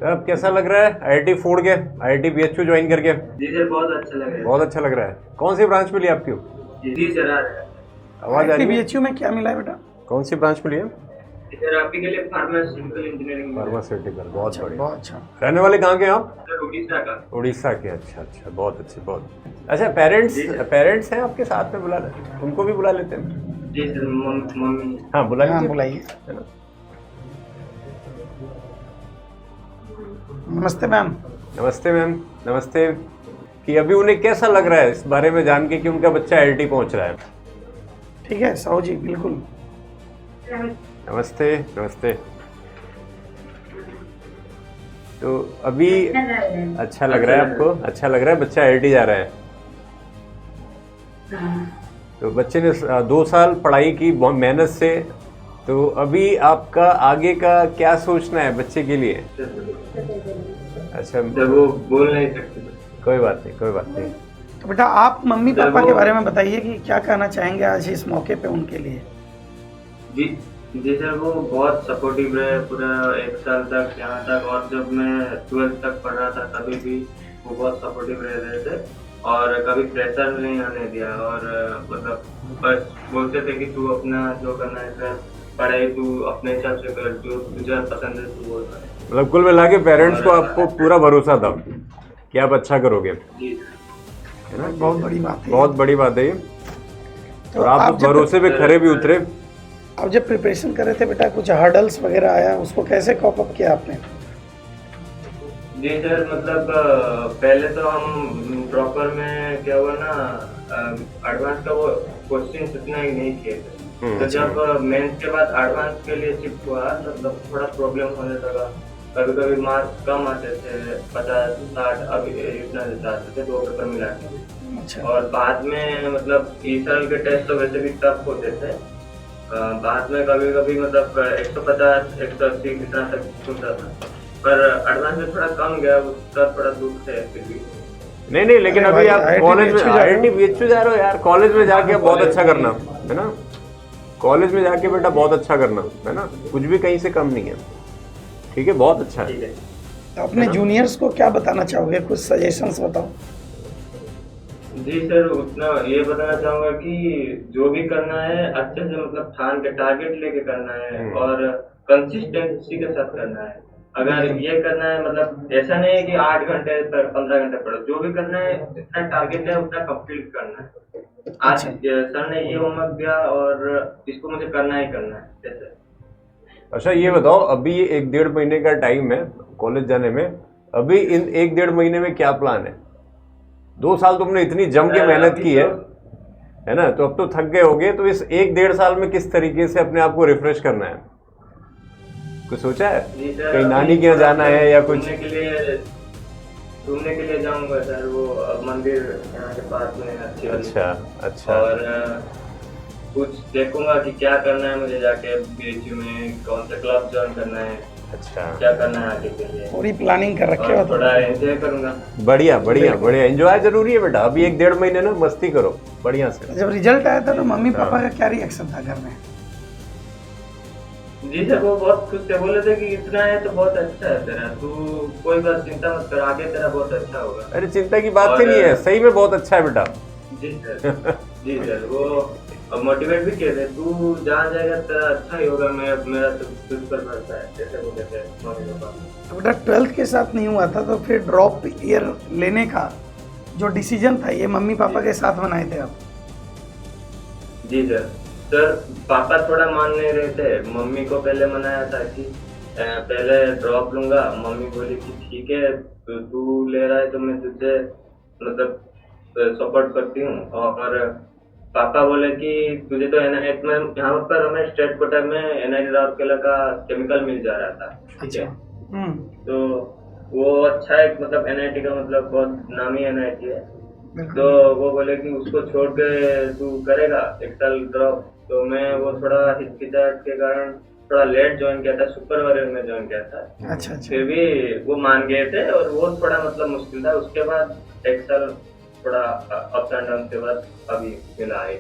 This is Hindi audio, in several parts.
अब कैसा लग रहा है आईआईटी फूड के आईआईटी बीएचयू ज्वाइन करके? जी सर, बहुत अच्छा लग रहा है। बहुत अच्छा लग रहा है। कौन सी ब्रांच मिली आपकी? जी सर, आवाज आ रही है? बीएचयू में क्या मिला है बेटा? कौन सी ब्रांच मिली है? सर आपके लिए फार्मास्यूटिकल इंजीनियरिंग। फार्मास्यूटिकल, बहुत बढ़िया। बहुत अच्छा। रहने वाले कहाँ के हैं आप? सर उड़ीसा का। उड़ीसा के, अच्छा अच्छा, बहुत अच्छे, बहुत अच्छा। पेरेंट्स हैं आपके साथ में? बुला लेते, उनको भी बुला लेते हैं। जी सर, मम्मी। हाँ बुला लीजिए। बुलाइए। है ना? नमस्ते मैम। नमस्ते मैम, नमस्ते। कि अभी उन्हें कैसा लग रहा है इस बारे में जान के कि उनका बच्चा आईआईटी पहुंच रहा है? ठीक है साहू जी, बिल्कुल। नमस्ते नमस्ते। तो अभी अच्छा लग रहा है आपको? अच्छा लग रहा है, बच्चा आईआईटी जा रहा है। तो बच्चे ने 2 साल पढ़ाई की बहुत मेहनत से, तो अभी आपका आगे का क्या सोचना है बच्चे के लिए? अच्छा, जब वो बोल नहीं सकते। कोई बात नहीं, कोई बात नहीं। तो बेटा आप मम्मी पापा के बारे में बताइए कि क्या कहना चाहेंगे आज इस मौके पे उनके लिए? जी जी सर, वो बहुत सपोर्टिव रहे पूरा 1 साल तक यहाँ तक, और जब मैं 12th तक पढ़ रहा था तभी भी वो बहुत सपोर्टिव रह रहे थे और कभी प्रेशर नहीं आने दिया। और मतलब बस बोलते थे कि तू अपना जो करना है कर, पढ़ाई तू अपने हिसाब से कर, जो तुझे पसंद है तू वो कर। मतलब कुल मिला के पेरेंट्स को आपको पूरा भरोसा था कि आप अच्छा करोगे, जी है ना? बहुत बड़ी बात है। बहुत बड़ी बात है ये। तो और आप उस जब भरोसे पे खरे भी उतरे। आप जब प्रिपरेशन कर रहे थे बेटा, कुछ हर्डल्स वगैरह आया, उसको कैसे कॉप अप किया आपने? जी सर, मतलब पहले तो हम प्रॉपर में क्या हुआ ना, एडवांस का वो क्वेश्चन इतना ही नहीं किए थे। तो जब मेंस के बाद एडवांस के लिए शिफ्ट हुआ तो तब थोड़ा प्रॉब्लम होने लगा। कभी कभी मार्क्स कम आते थे, 50-60, अभी इतना आते थे 2 पेपर मिला के। अच्छा। और बाद में मतलब इस साल के टेस्ट तो वैसे भी टफ होते थे। बाद में कभी कभी मतलब 150, 180 इतना तक छूटता था, पर एडवांस में थोड़ा कम गया, उसका थोड़ा दुख है फिर भी। नहीं, लेकिन अभी आप कॉलेज में आईआईटी बीएचयू जा रहे हो यार। कॉलेज में जाके बहुत अच्छा करना, है ना? कॉलेज में जाके बेटा बहुत अच्छा करना, है ना? कुछ भी कहीं से कम नहीं है, ठीक है? बहुत अच्छा है। तो अपने जूनियर्स को क्या बताना चाहोगे? कुछ सजेशंस बताओ। जी सर, उतना ये बताना चाहूंगा कि जो भी करना है अच्छे से मतलब ठान के टारगेट लेके करना है और कंसिस्टेंसी के साथ करना है। अगर ये करना है मतलब ऐसा नहीं है कि 8 घंटे तक 15 घंटे पढ़ो, जो भी करना है जितना टारगेट है उतना कंप्लीट करना है। आज सर ने ये होमवर्क दिया और इसको मुझे करना ही करना है जैसे। अच्छा ये बताओ, अभी ये 1-1.5 महीने का टाइम है कॉलेज जाने में, अभी इन 1-1.5 महीने में क्या प्लान है? 2 साल तुमने इतनी जम के मेहनत की है ना? तो अब तो थक गए होगे, तो इस 1-1.5 साल में किस तरीके से अपने आप को रिफ्रेश करना है? कुछ सोचा है? कहीं नानी के यहाँ जाना है या कुछ? घूमने के लिए जाऊंगा सर, वो मंदिर यहाँ के पास में अच्छी वाली। अच्छा। और कुछ देखूंगा कि क्या करना है मुझे जाके बीएचयू में, कौन सा क्लब ज्वाइन करना है, अच्छा, क्या करना है आगे के लिए, पूरी प्लानिंग कर रखे हो? थोड़ा एंजॉय करूंगा। बढ़िया बढ़िया बढ़िया। एंजॉय जरूरी है बेटा। अभी 1-1.5 महीने ना मस्ती करो बढ़िया से। जब रिजल्ट आया था तो मम्मी पापा का क्या रिएक्शन था घर में? जी सर, वो बहुत खुश थे, बोले थे कि इतना है तो बहुत अच्छा है तेरा, तू कोई बात चिंता मत कर, आगे तेरा बहुत अच्छा होगा। अरे चिंता की बात ही नहीं है, सही में बहुत अच्छा है बेटा। जी सर, जी सर, वो मोटिवेट भी किए थे, तू जहाँ जाएगा तेरा अच्छा ही होगा, मेरा तो तुझ पर भरोसा है, जैसे बोले थे मम्मी पापा। तो बेटा 12th के साथ नहीं हुआ था, तो फिर ड्रॉप ईयर लेने का जो डिसीजन था ये मम्मी पापा के साथ बनाए थे आप? जी सर, पापा थोड़ा मान नहीं रहे थे। मम्मी को पहले मनाया था कि पहले ड्रॉप लूंगा, मम्मी बोली कि ठीक है तो तू ले रहा है तो मैं तुझे मतलब सपोर्ट करती हूँ। और पापा बोले कि तुझे तो एनआईटी में, यहाँ पर हमें स्टेट कोटा में एनआईटी राउरकेला का केमिकल मिल जा रहा था, ठीक है? तो वो अच्छा है, मतलब एनआईटी का मतलब बहुत नामी एनआईटी है। तो वो बोले कि उसको छोड़ के तू करेगा 1 साल ड्रॉप। तो मैं वो थोड़ा हिचकिचाहट के कारण थोड़ा लेट ज्वाइन किया था, सुपर वॉरियर में ज्वाइन किया था। अच्छा। फिर भी वो मान गए थे और वो थोड़ा मतलब मुश्किल था। उसके बाद 1 साल थोड़ा अप्स एंड डाउन के बाद अभी मिला है।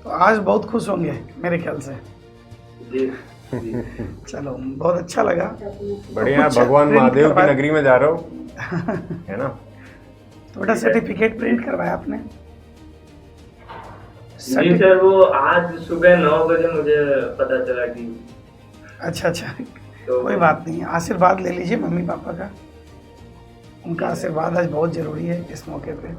तो आज बहुत खुश होंगे मेरे ख्याल से। जी चलो बहुत अच्छा लगा। बढ़िया, कुछ भगवान print महादेव की करवाया? नगरी में जा रहे हो, है ना? तो बेटा सर्टिफिकेट प्रिंट करवाया आपने? जी सर, वो आज सुबह 9 बजे मुझे पता चला कि अच्छा अच्छा, तो कोई बात नहीं, आशीर्वाद ले लीजिए मम्मी पापा का। उनका आशीर्वाद आज बहुत जरूरी है इस मौके पे।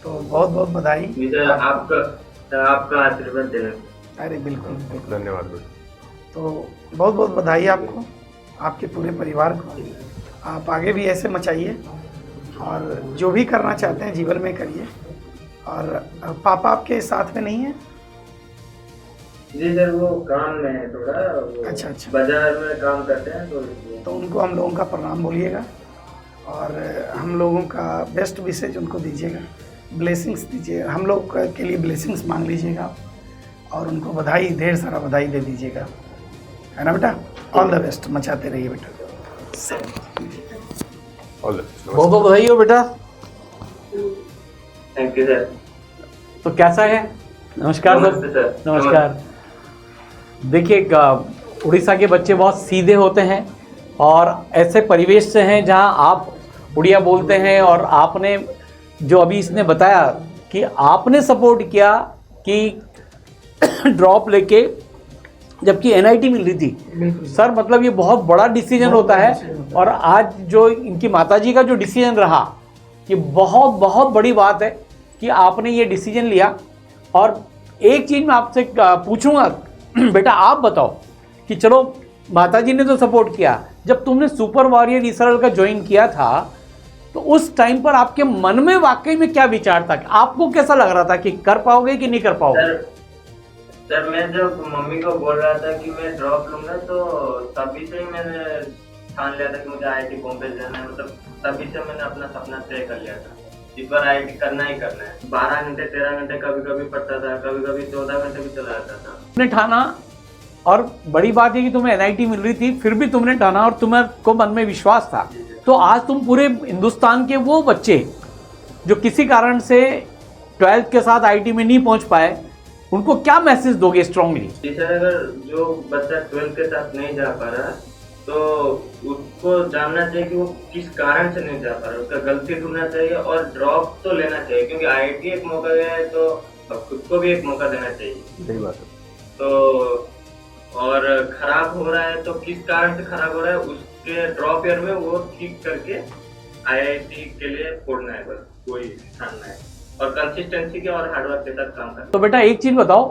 तो बहुत बहुत बधाई। जी सर, आपका आशीर्वाद देना। अरे बिल्कुल बिल्कुल। धन्यवाद बेटा। तो बहुत बहुत बधाई आपको, आपके पूरे परिवार को। आप आगे भी ऐसे मचाइए और जो भी करना चाहते हैं जीवन में करिए। और पापा आपके साथ में नहीं है? जी सर, वो काम में है थोड़ा, वो अच्छा अच्छा। बाजार में काम करते हैं तो इसलिए। तो उनको हम लोगों का प्रणाम बोलिएगा और हम लोगों का बेस्ट विशेज उनको दीजिएगा, ब्लेसिंग्स दीजिए, हम लोग के लिए ब्लेसिंग्स मांग लीजिएगा और उनको बधाई, ढेर सारा बधाई दे दीजिएगा, है ना बेटा? ऑल द बेस्ट, मचाते रहिए बेटा। All the best. बहुत बहुत बधाई हो बेटा। Thank you sir. तो कैसा है? नमस्कार नमस्ते सर। सर। नमस्कार। देखिए, उड़ीसा के बच्चे बहुत सीधे होते हैं और ऐसे परिवेश से हैं जहां आप उड़िया बोलते हैं, और आपने जो अभी इसने बताया कि आपने सपोर्ट किया कि ड्रॉप लेके, जबकि एनआईटी मिल रही थी। सर मतलब ये बहुत बड़ा डिसीजन होता है, और आज जो इनकी माताजी का जो डिसीजन रहा, ये बहुत बहुत बड़ी बात है कि आपने ये डिसीजन लिया। और एक चीज़ मैं आपसे पूछूंगा बेटा, आप बताओ कि चलो माताजी ने तो सपोर्ट किया, जब तुमने सुपर वॉरियर इसराइल का ज्वाइन किया था तो उस टाइम पर आपके मन में वाकई में क्या विचार था? आपको कैसा लग रहा था कि कर पाओगे कि नहीं कर पाओगे? सर मैं जब मम्मी को बोल रहा था कि मैं ड्रॉप लूंगा, तो तभी से ही मैंने ठान लिया था कि मुझे आईआईटी बॉम्बे जाना है। मतलब तभी से मैंने अपना सपना तय कर लिया था, इस बार आईआईटी करना ही करना है। 12 घंटे 13 घंटे कभी कभी पढ़ता था, कभी कभी 14 घंटे भी चला जाता था। तुमने ठाना, और बड़ी बात है कि तुम्हें एनआईटी मिल रही थी, फिर भी तुमने ठाना और तुम्हें को मन में विश्वास था। तो आज तुम पूरे हिंदुस्तान के वो बच्चे जो किसी कारण से 12th के साथ आईआईटी में नहीं पहुंच पाए, उनको क्या मैसेज दोगे स्ट्रांगली? जी सर, अगर जो बच्चा 12th के साथ नहीं जा पा रहा तो उसको जानना चाहिए कि वो किस कारण से नहीं जा पा रहा, उसका गलती ढूंढना चाहिए और ड्रॉप तो लेना चाहिए, क्योंकि आईआईटी एक मौका गया है तो खुद को भी एक मौका देना चाहिए। सही बात है। तो और खराब हो रहा है तो किस कारण से खराब हो रहा है, उसके ड्रॉप ईयर में वो ठीक करके आईआईटी के लिए फोड़ना है, बस वही ठानना है और कंसिस्टेंसी के और हार्डवर्क के साथ काम करना। तो बेटा एक चीज़ बताओ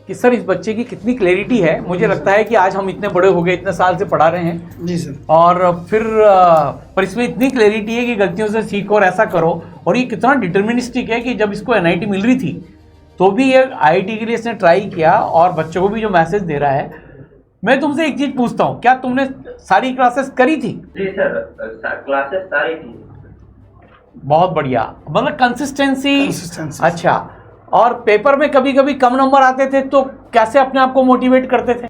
कि सर इस बच्चे की कितनी क्लैरिटी है। मुझे लगता है कि आज हम इतने बड़े हो गए, इतने साल से पढ़ा रहे हैं जी सर। और फिर पर इसमें इतनी क्लैरिटी है कि गलतियों से सीखो और ऐसा करो। और ये कितना डिटर्मिनिस्टिक है कि जब इसको एनआईटी मिल रही थी तो भी ये आईआईटी के लिए इसने ट्राई किया और बच्चों को भी जो मैसेज दे रहा है। मैं तुमसे एक चीज़ पूछता हूँ, क्या तुमने सारी क्लासेस करी थी? जी सर, क्लासेस सारी थी। बहुत बढ़िया, मतलब कंसिस्टेंसी। Consistency। अच्छा, और पेपर में कभी कभी कम नंबर आते थे तो कैसे अपने आप को मोटिवेट करते थे?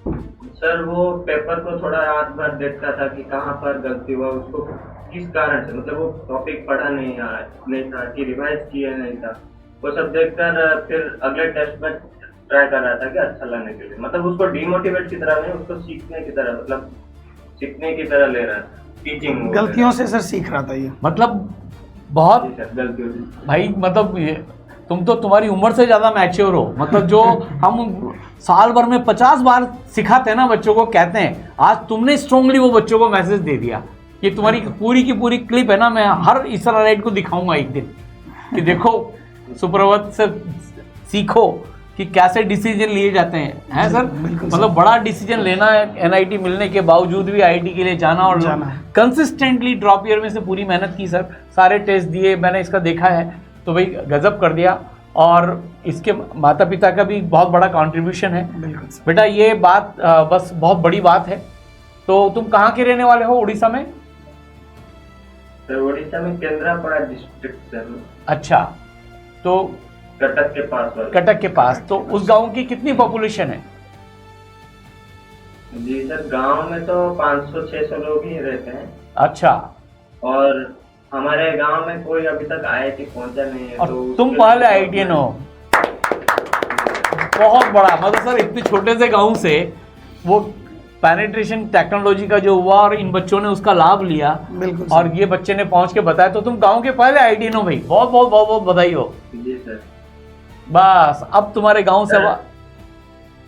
सर वो पेपर को थोड़ा रात भर देखता था कि कहाँ पर गलती हुआ, उसको किस कारण से, मतलब वो टॉपिक पढ़ा नहीं था कि रिवाइज किया नहीं था, वो सब देखकर फिर अगले टेस्ट में ट्राई कर रहा था कि अच्छा लाने के लिए। मतलब उसको डिमोटिवेट की तरह नहीं, उसको सीखने की तरह, मतलब सीखने की तरह ले रहा था, टीचिंग गलतियों से सर सीख रहा था ये। मतलब बहुत गलतियों से। भाई, मतलब तुम तो तुम्हारी उम्र से ज़्यादा मैच्योर हो। मतलब जो हम साल भर में 50 बार सिखाते हैं ना बच्चों को, कहते हैं, आज तुमने स्ट्रांगली वो बच्चों को मैसेज दे दिया। ये तुम्हारी पूरी की पूरी क्लिप है ना, मैं हर इसराइलाइट को दिखाऊंगा एक दिन कि देखो सुप्रवत से सीखो कि कैसे डिसीजन लिए जाते हैं सर? मतलब बड़ा डिसीजन लेना है, एनआईटी मिलने के बावजूद भी आईआईटी के लिए जाना और कंसिस्टेंटली ड्रॉप ईयर में से पूरी मेहनत की सर, सारे टेस्ट दिए, मैंने इसका देखा है, तो भाई गजब कर दिया। और इसके माता पिता का भी बहुत बड़ा कंट्रीब्यूशन है बेटा। ये बात बस बहुत बड़ी बात है। तो तुम कहाँ के रहने वाले हो उड़ीसा में? सर उड़ीसा में केंद्रापड़ा डिस्ट्रिक्ट सर। अच्छा, तो कटक के पास। कटक के पास। तो उस गांव की कितनी पॉपुलेशन है? जी सर, गांव में तो 500-600 लोग ही रहते हैं। अच्छा, और हमारे गांव में कोई अभी तक आईआईटी पहुंचा नहीं है। और तो तुम पहले आईआईटीएन हो, बहुत बड़ा। मतलब सर इतने छोटे से गांव से वो पेनिट्रेशन टेक्नोलॉजी का जो हुआ और इन बच्चों ने उसका लाभ लिया बिल्कुल और ये बच्चे ने पहुंच के बताया, तो तुम गांव के पहले आईडीएन हो भाई, बहुत बहुत बहुत बहुत बधाई हो। जी सर। बस अब तुम्हारे गांव से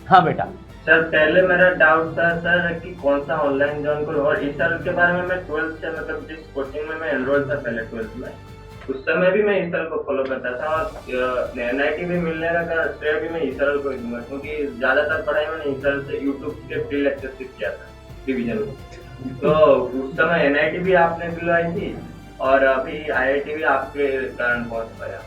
हाँ बेटा। सर पहले मेरा डाउट था सर कि कौन सा ऑनलाइन ज्वाइन करूँ, और इस साल के बारे में मैं 12th से मतलब जिस कोचिंग में मैं एनरोल था पहले 12th में, उस समय भी मैं ईसरल को फॉलो करता था, और NIT भी मिलने का श्रेय भी मैं ईसरल को दूंगा, क्योंकि ज्यादातर पढ़ाई मैंने ईसरल से यूट्यूब के फ्री लेक्चर से किया था डिवीजन में। तो उस समय NIT भी आपने दिलवाई थी और अभी IIT भी आपके कारण पहुंच पाया।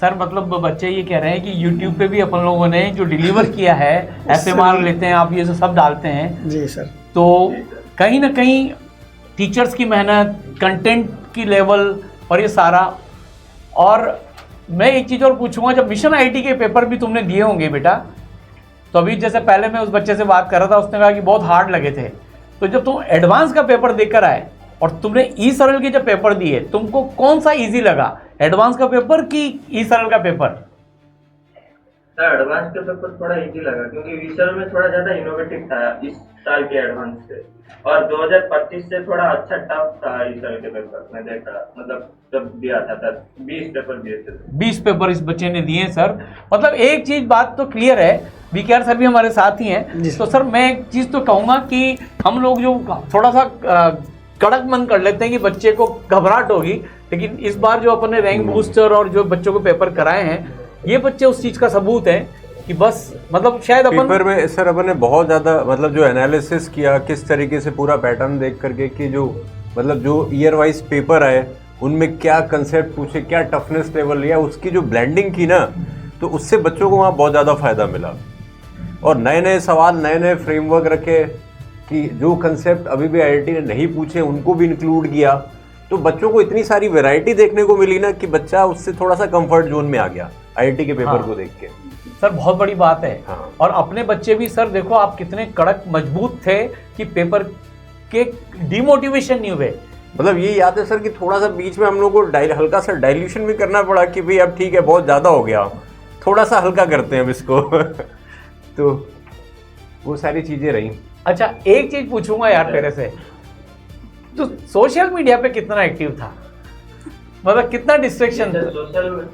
सर मतलब बच्चे ये कह रहे हैं कि YouTube पे भी अपन लोगों ने जो डिलीवर किया है, SMR लेते हैं आप, ये सब डालते हैं, जी सर। तो कहीं ना कहीं टीचर्स की मेहनत, कंटेंट की लेवल और ये सारा। और मैं एक चीज़ और पूछूंगा, जब मिशन IIT के पेपर भी तुमने दिए होंगे बेटा, तो अभी जैसे पहले मैं उस बच्चे से बात कर रहा था, उसने कहा कि बहुत हार्ड लगे थे, तो जब तुम एडवांस का पेपर देकर आए और तुमने ईसरल के जब पेपर दिए, तुमको कौन सा इजी लगा, एडवांस का पेपर कि ईसरल का पेपर? सर एडवांस का पेपर थोड़ा इजी लगा, क्योंकि ईसरल में थोड़ा ज्यादा इनोवेटिव था इस साल के एडवांस से, और 2025 से थोड़ा अच्छा टफ था ईसरल के पेपर। मैं देखा मतलब जब दिया था तब 20 पेपर दिए थे। 20 पेपर इस बच्चे ने दिए सर। मतलब एक चीज बात तो क्लियर है, VKR सर भी हमारे साथ ही हैं, तो सर मैं एक चीज तो कहूँगा कि हम लोग जो थोड़ा सा कड़क मन कर लेते हैं कि बच्चे को घबराहट होगी, लेकिन इस बार जो अपन ने रैंक बूस्टर और जो बच्चों को पेपर कराए हैं, ये बच्चे उस चीज का सबूत है कि बस मतलब शायद अपन पेपर में सर अपन ने बहुत ज़्यादा मतलब जो एनालिसिस किया किस तरीके से पूरा पैटर्न देख करके कि जो मतलब जो ईयर वाइज पेपर आए उनमें क्या कंसेप्ट पूछे, क्या टफनेस लेवल लिया, उसकी जो ब्लेंडिंग की ना, तो उससे बच्चों को वहाँ बहुत ज़्यादा फायदा मिला। और नए नए सवाल, नए नए फ्रेमवर्क रखे कि जो कंसेप्ट अभी भी IIT ने नहीं पूछे उनको भी इंक्लूड किया, तो बच्चों को इतनी सारी वैरायटी देखने को मिली ना कि बच्चा उससे थोड़ा सा कंफर्ट जोन में आ गया IIT के पेपर को देख के। सर बहुत बड़ी बात है। हाँ। और अपने बच्चे भी सर देखो आप कितने कड़क मजबूत थे कि पेपर के डिमोटिवेशन नहीं हुए। मतलब ये याद है सर कि थोड़ा सा बीच में हम लोग को हल्का सा डाइल्यूशन भी करना पड़ा कि भाई अब ठीक है बहुत ज़्यादा हो गया, थोड़ा सा हल्का करते हैं अब इसको तो वो सारी चीज़ें रही। अच्छा एक चीज पूछूंगा यार तेरे से, तो सोशल मीडिया पे कितना एक्टिव था, मतलब कितना डिस्ट्रैक्शन था? सोशल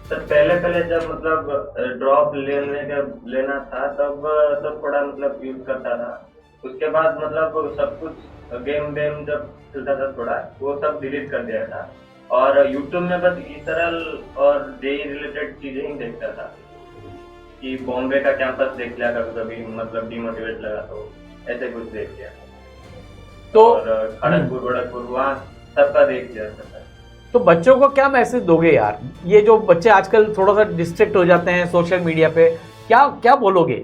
सर पहले जब मतलब ड्रॉप लेना था तब थोड़ा मतलब यूज करता था, उसके बाद मतलब सब कुछ गेम जब खेलता था थोड़ा वो सब डिलीट कर दिया था, और यूट्यूब में बस ईसरल और जेई रिलेटेड चीजें ही देखता था कि बॉम्बे का कैंपस देख लिया कभी मतलब डिमोटिवेट लगा तो ऐसे कुछ देख लिया, तो और खड़गपुर वहाँ सबका देख लिया था। तो बच्चों को क्या मैसेज दोगे यार, ये जो बच्चे आजकल थोड़ा सा डिस्ट्रैक्ट हो जाते हैं सोशल मीडिया पे, क्या बोलोगे?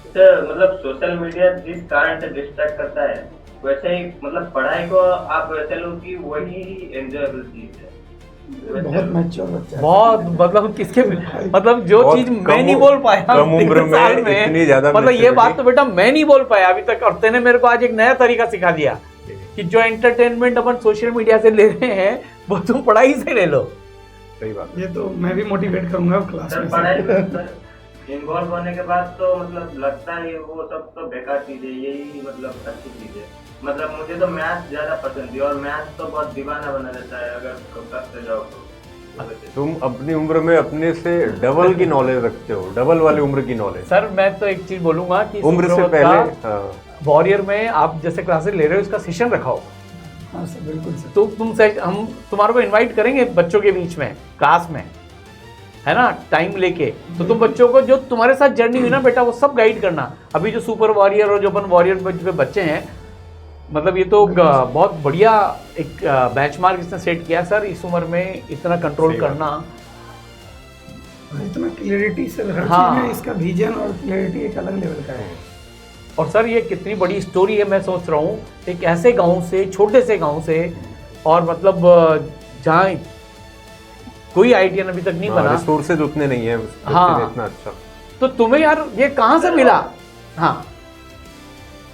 सर मतलब सोशल मीडिया जिस कारण से डिस्ट्रैक्ट करता है, वैसे ही मतलब पढ़ाई को आप वैसे लो कि वही एंजॉयबल चीज है। बहुत मैच्योर बच्चा है। बहुत मतलब किसके मतलब जो बहुत चीज मैं कम नहीं बोल पाया कम उम्र में साल इतनी ज्यादा मतलब ये maturity। बात तो बेटा मैं नहीं बोल पाया अभी तक, और तेने मेरे को आज एक नया तरीका सिखा दिया कि जो एंटरटेनमेंट अपन सोशल मीडिया से ले रहे हैं वो तुम पढ़ाई से ले लो। सही बात। ये तो मैं भी मोटिवेट करूंगा क्लास सर में पढ़ाई इन्वॉल्व होने के बाद तो मतलब लगता है वो सब तो बेकार चीज है, यही मतलब अच्छी चीज है। मतलब मुझे तो मैथ्स ज्यादा पसंद थी, और मैथ्स तो बहुत दीवाना बना देता है अगर करते जाओ तो। तुम अपनी उम्र में अपने से डबल की नॉलेज रखते हो, डबल वाली उम्र की नॉलेज। सर मैं तो एक चीज बोलूंगा कि उम्र से पहले वॉरियर में आप जैसे क्लासेस ले रहे हो इसका सेशन रखाओ। हाँ सर बिल्कुल सर। तो हम तुम्हारे को इनवाइट करेंगे बच्चों के बीच में क्लास में, है ना, टाइम लेके, तो तुम बच्चों को जो तुम्हारे साथ जर्नी हुई ना बेटा वो सब गाइड करना। अभी जो सुपर वॉरियर और जो अपन वॉरियर पे बच्चे हैं, मतलब ये तो बहुत बढ़िया एक बेंचमार्क इसने सेट किया सर, इस उम्र में इतना कंट्रोल करना, इतना क्लियरिटी से हर हाँ। चीज में इसका विजन और क्लियरिटी एक अलग लेवल का है। और सर ये कितनी बड़ी स्टोरी है, मैं सोच रहा हूँ एक ऐसे गांव से, छोटे से गांव से, और मतलब जहाँ कोई आइडिया अभी तक नहीं बना, रिसोर्सेज उतने नहीं है हाँ। इतना अच्छा। तो तुम्हें यार ये कहाँ से मिला? हाँ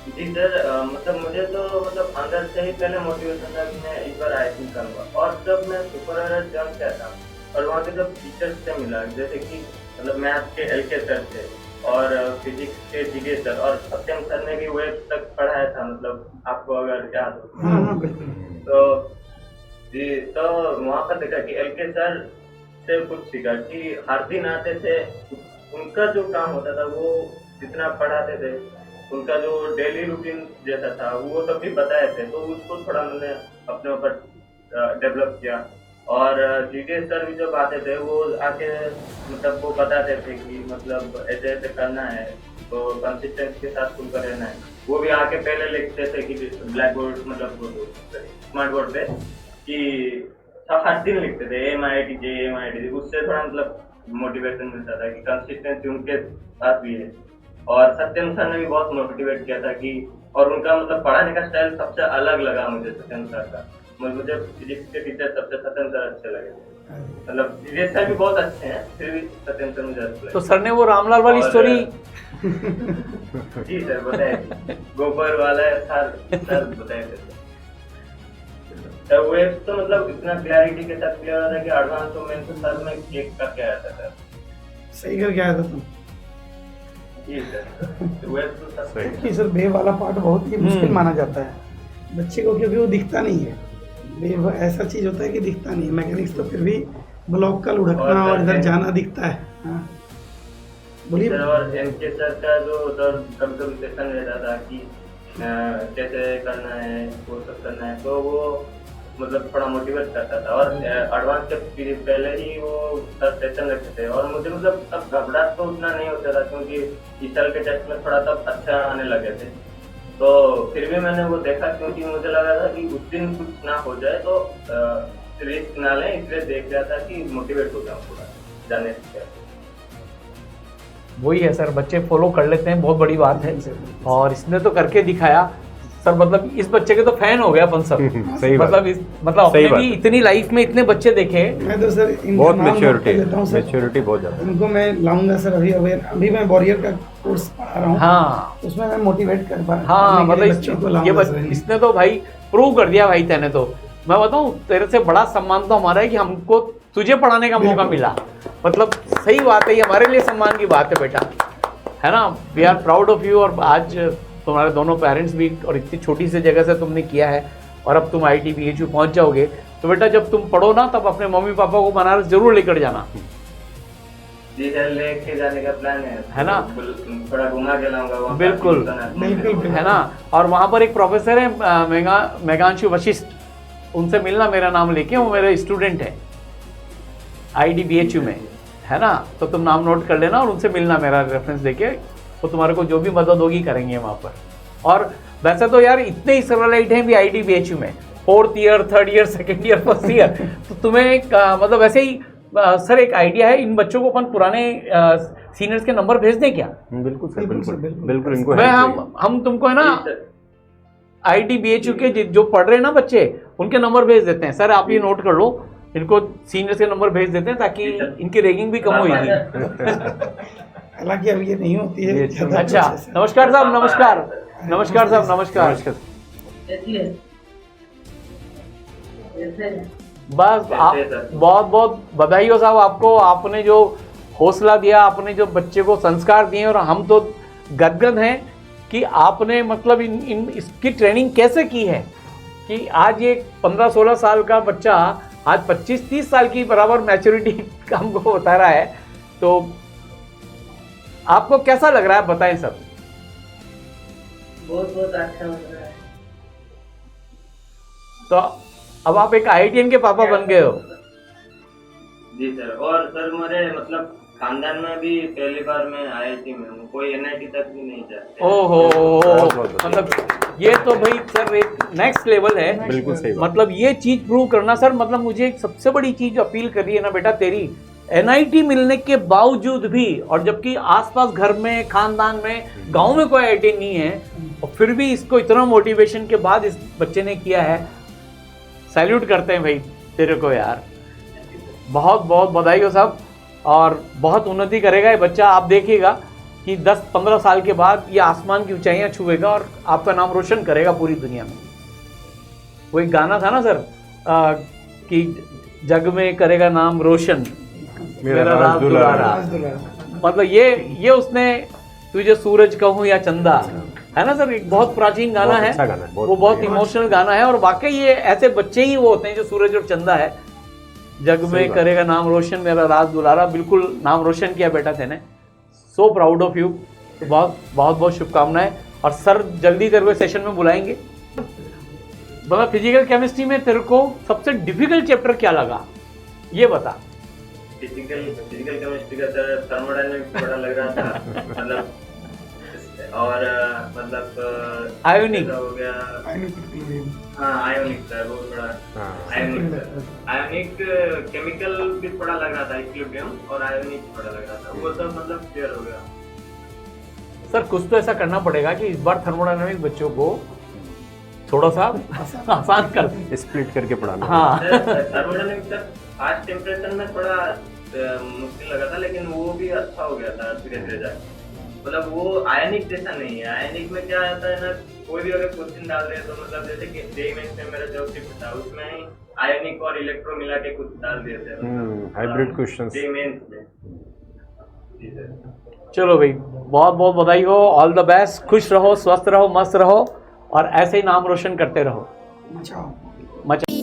जी सर मतलब मुझे तो मतलब अंदर से ही पहले मोटिवेशन था कि मैं इस बार IIT करूंगा, और जब मैं सुपर ज्वाइन किया था और वहाँ के जब टीचर्स से मिला, जैसे कि मतलब मैथ के LK सर थे, और फिजिक्स के जीके सर और सत्यम सर ने भी वेब तक पढ़ाया था, मतलब आपको अगर याद हो हाँ हाँ बिल्कुल। तो जी। तो वहाँ पर देखा कि एलके सर से कुछ सीखा कि हर दिन आते थे, उनका जो काम होता था वो जितना पढ़ाते थे, उनका जो डेली रूटीन जैसा था वो सब भी बताए थे, तो उसको थोड़ा मैंने अपने ऊपर डेवलप किया। और जीके सर भी जब आते थे वो आके मतलब वो बताते थे कि मतलब ऐसे ऐसे करना है, तो कंसिस्टेंसी के साथ तुमको रहना है। वो भी आके पहले लिखते थे कि ब्लैक बोर्ड मतलब स्मार्ट बोर्ड पे कि हर दिन लिखते थे MIT, उससे थोड़ा मतलब मोटिवेशन मिलता था कि कंसिस्टेंसी उनके साथ भी है। और सत्यम सर ने भी बहुत मोटिवेट किया था कि, और उनका मतलब पढ़ाने का स्टाइल सबसे अलग लगा मुझे सत्यम सर का। मुझे फिजिक्स के टीचर सबसे सत्यम सर अच्छे लगे, मतलब विवेक सर भी बहुत अच्छे हैं, फिर भी सत्यम सर मुझे अच्छे लगे। तो सर ने वो रामलाल वाली और- स्टोरी जी सर बताए, गोबर वाला सर बताए थे। तो वो तो मतलब इतना क्लैरिटी के साथ क्लियर होता है कि एडवांस तो मैं तो सर में चेक करके आया था सर। सही करके आया था तुम। जी सर, वो तो सब सही। कि सर वेव वाला पार्ट बहुत ही मुश्किल माना जाता है बच्चे को, क्योंकि वो दिखता नहीं है। वेव ऐसा चीज होता है कि दिखता नहीं है। मैकेनिक्स तो फिर भी ब्लॉक का लुढ़कना और इधर जाना दिखता है। हाँ बोलिए। सर और एमके सर का जो उधर कभी कभी सेशन रहता था कि कैसे करना है वो सब करना है, तो वो मतलब थोड़ा मोटिवेट करता था। और एडवांस के पीरियड पहले ही वो सर सेशन रखते थे, और मुझे मतलब तब घबराहट तो उतना नहीं होता था क्योंकि इस साल के टेस्ट में थोड़ा तब अच्छा आने लगे थे। तो फिर भी मैंने वो देखा क्योंकि मुझे लगा था कि उस दिन कुछ ना हो जाए तो रिस्क ना लें, इसलिए देख रहा था कि मोटिवेट हो जाऊँ पूरा जाने से। वही है सर, बच्चे फॉलो कर लेते हैं, बहुत बड़ी बात है। और इसने तो करके दिखाया सर, मतलब इस बच्चे के तो फैन हो गया अपन सब। सही बात। मतलब सही अपने बात भी है। इतनी लाइफ में इतने बच्चे देखे। मैं तो सर इनका बहुत नाम नोट मैच्योरिटी कर लेता हूँ सर। मैच्योरिटी बहुत ज्यादा है। इनको मैं लाऊंगा सर। अभी मैं वॉरियर का कोर्स पढ़ा रहा हूँ। हाँ उसमें मैं मोटिवेट कर पा हाँ, मतलब बच्चों को लाऊंगा सर। इसने तो भाई प्रूव कर दिया भाई तेने तो। मैं बताऊं, तेरे से बड़ा सम्मान तो हमारा है कि हमको तुझे पढ़ाने का मौका मिला। मतलब सही बात है, ये हमारे लिए सम्मान की बात है बेटा, है ना। We are proud of you. और आज तुम्हारे दोनों पेरेंट्स भी, और इतनी छोटी सी जगह से तुमने किया है, और अब तुम IIT BHU पहुंच जाओगे। तो बेटा जब तुम पढ़ो ना, तब अपने मम्मी पापा को बनारस जरूर लेकर जाना। जी सर, लेके जाने का प्लान है ना? थोड़ा घुमा के लाऊंगा वहाँ पर। बिल्कुल। बिल्कुल है ना। और वहाँ पर एक प्रोफेसर है मेघांशु वशिष्ठ, उनसे मिलना मेरा नाम लेके, वो मेरे स्टूडेंट है IIT BHU में, है ना। तो तुम नाम नोट कर लेना और उनसे मिलना मेरा रेफरेंस देके, तो तुम्हारे को जो भी मदद होगी करेंगे वहाँ पर। और वैसे तो यार इतने ही सरलाइट हैं भी IIT BHU में, 4th year 3rd year 2nd year 1st year. तो तुम्हें एक मतलब वैसे ही सर एक आइडिया है, इन बच्चों को अपन पुराने सीनियर्स के नंबर भेज दें क्या? बिल्कुल सर, बिल्कुल सर, बिल्कुल बिल्कुल। बिल्कुल इनको मैं help चाहिए। हम तुमको है ना जी सर। IIT BHU के जो पढ़ रहे हैं ना बच्चे, उनके नंबर भेज देते हैं। सर आप ये नोट कर लो, इनको सीनियर्स के नंबर भेज देते हैं ताकि इनकी रैगिंग भी कम होगी। हालांकि अब ये नहीं होती है ये ज़्यादा अच्छा, अच्छे से। नमस्कार साहब, नमस्कार। नमस्कार साहब, नमस्कार। नमस्कार। बस आप बहुत बहुत बधाई हो साहब आपको। आपने जो हौसला दिया, आपने जो बच्चे को संस्कार दिए, और हम तो गदगद हैं कि आपने मतलब इन इसकी ट्रेनिंग कैसे की है कि आज ये 15-16 साल का बच्चा आज 25-30 साल की बराबर मैच्योरिटी हमको बता रहा है। तो आपको कैसा लग रहा है, बताएं सब। बहुत बहुत अच्छा लग रहा है। तो अब आप एक IITian के पापा बन गए हो। जी सर। और सर मेरे मतलब खानदान में भी पहली बार मैं IIT में हूँ, कोई NIT तक भी नहीं जाते। ओहो, बहुत बहुत मतलब ये तो भाई सर एक नेक्स्ट लेवल है। बिल्कुल सही बात। मतलब ये चीज प्रूव करना सर, मतलब मुझे एक सबसे बड़ी चीज अपील कर रही है ना बेटा तेरी, NIT मिलने के बावजूद भी, और जबकि आसपास घर में, खानदान में, गांव में कोई IIT नहीं है, और फिर भी इसको इतना मोटिवेशन के बाद इस बच्चे ने किया है। सैल्यूट करते हैं भाई तेरे को यार, बहुत बहुत बधाई हो साहब। और बहुत उन्नति करेगा ये बच्चा, आप देखिएगा कि 10-15 साल के बाद ये आसमान की ऊंचाइयां छुएगा और आपका नाम रोशन करेगा पूरी दुनिया में। वो एक गाना था ना सर कि जग में करेगा नाम रोशन मेरा राज दुलारा। राज दुलारा। मतलब ये उसने तुझे सूरज कहूँ या चंदा, है ना सर, एक बहुत प्राचीन गाना बहुत है, अच्छा गाना है, बहुत वो बहुत बढ़िया। इमोशनल गाना है। और वाकई ये ऐसे बच्चे ही वो होते हैं जो सूरज और चंदा है। जग सही में बात। करेगा नाम रोशन मेरा राज दुलारा, बिल्कुल नाम रोशन किया बेटा तेने, सो प्राउड ऑफ यू। तो बहुत बहुत शुभकामनाएं। और सर जल्दी तेरे को सेशन में बुलाएंगे। बता, फिजिकल केमिस्ट्री में तेरे को सबसे डिफिकल्ट चैप्टर क्या लगा, ये बता। फिजिकल केमिस्ट्री का सर थर्मोडायनामिक्स बड़ा लग रहा था, मतलब और मतलब आयोनिक ऐसा हो गया। हाँ आयोनिक सर, वो थोड़ा आयोनिक केमिकल भी थोड़ा लग रहा था, इक्विलिब्रियम और आयोनिक थोड़ा लग रहा था, वो सब मतलब क्लियर हो गया। सर कुछ तो ऐसा करना पड़ेगा कि इस बार थर्मोडायनामिक बच्चों को थोड़ा सा आसान कर दे। स्प्लिट करके पढ़ाना। हाँ थर्मोडायनामिक्स सर फास्ट टेम्परेचर में थोड़ा मुश्किल लगा था, लेकिन वो भी अच्छा हो गया था धीरे धीरे जाके। मतलब वो आयनिक जैसा नहीं है। आयनिक में क्या आता है ना, कोई भी अगर क्वेश्चन डाल रहे हैं तो मतलब जैसे कि जेईई मेंस में मेरा जो शिफ्ट था उसमें ही आयनिक और इलेक्ट्रो मिला के कुछ डाल दिए थे, हाइब्रिड क्वेश्चंस। जेईई मेंस में। जी सर। चलो भाई, बहुत बहुत बधाई हो, ऑल द बेस्ट, खुश रहो, स्वस्थ रहो, मस्त रहो और ऐसे ही नाम रोशन करते रहो। मचाओ। मचा